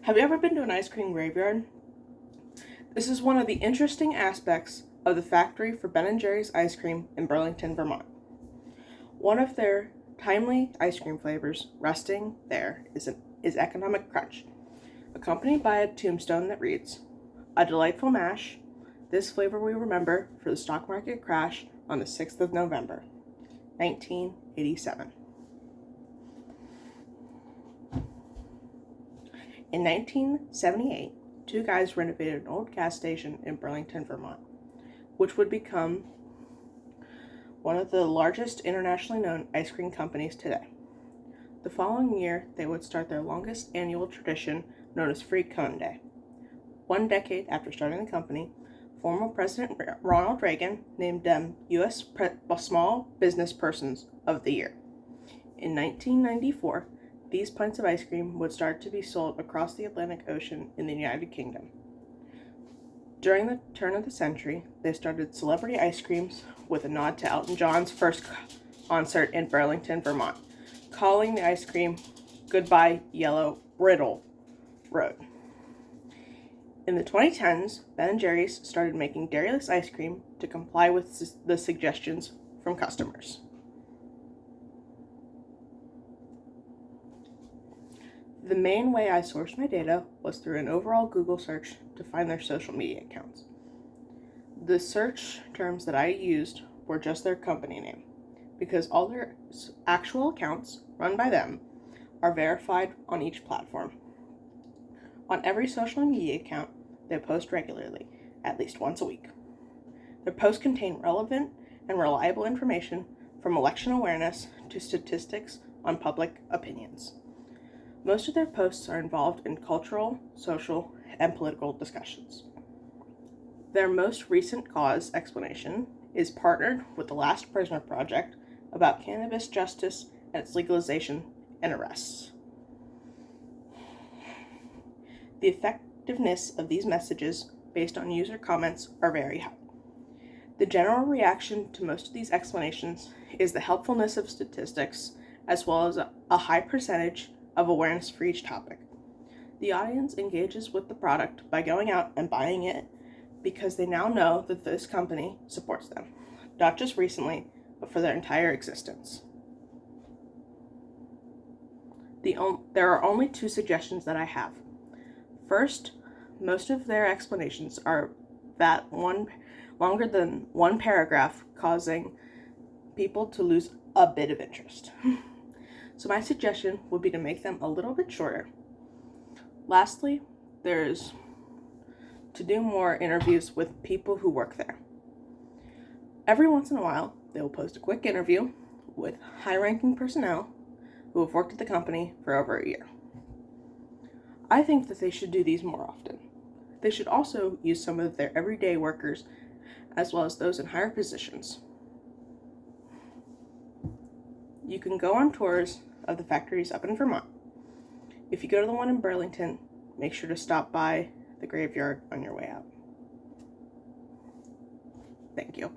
Have you ever been to an ice cream graveyard? This is one of the interesting aspects of the factory for Ben & Jerry's ice cream in Burlington, Vermont. One of their timely ice cream flavors resting there is Economic Crunch, accompanied by a tombstone that reads, "A delightful mash. This flavor we remember for the stock market crash on the 6th of November, 1987. In 1978, two guys renovated an old gas station in Burlington, Vermont, which would become one of the largest internationally known ice cream companies today. The following year, they would start their longest annual tradition known as Free Cone Day. 1 decade after starting the company, former President Ronald Reagan named them U.S. Small Business Persons of the Year. In 1994, these pints of ice cream would start to be sold across the Atlantic Ocean in the United Kingdom. During the turn of the century, they started celebrity ice creams with a nod to Elton John's first concert in Burlington, Vermont, calling the ice cream Goodbye Yellow Brittle Road. In the 2010s, Ben & Jerry's started making dairyless ice cream to comply with the suggestions from customers. The main way I sourced my data was through an overall Google search to find their social media accounts. The search terms that I used were just their company name, because all their actual accounts run by them are verified on each platform. On every social media account, they post regularly, at least once a week. Their posts contain relevant and reliable information from election awareness to statistics on public opinions. Most of their posts are involved in cultural, social, and political discussions. Their most recent cause explanation is partnered with the Last Prisoner Project about cannabis justice and its legalization and arrests. The effectiveness of these messages, based on user comments, are very high. The general reaction to most of these explanations is the helpfulness of statistics, as well as a high percentage of awareness for each topic. The audience engages with the product by going out and buying it because they now know that this company supports them, not just recently, but for their entire existence. There are only 2 suggestions that I have. First, most of their explanations are longer than 1 paragraph, causing people to lose a bit of interest. So my suggestion would be to make them a little bit shorter. Lastly, there's to do more interviews with people who work there. Every once in a while, they will post a quick interview with high-ranking personnel who have worked at the company for over a year. I think that they should do these more often. They should also use some of their everyday workers as well as those in higher positions. You can go on tours of the factories up in Vermont. If you go to the one in Burlington, make sure to stop by the graveyard on your way out. Thank you.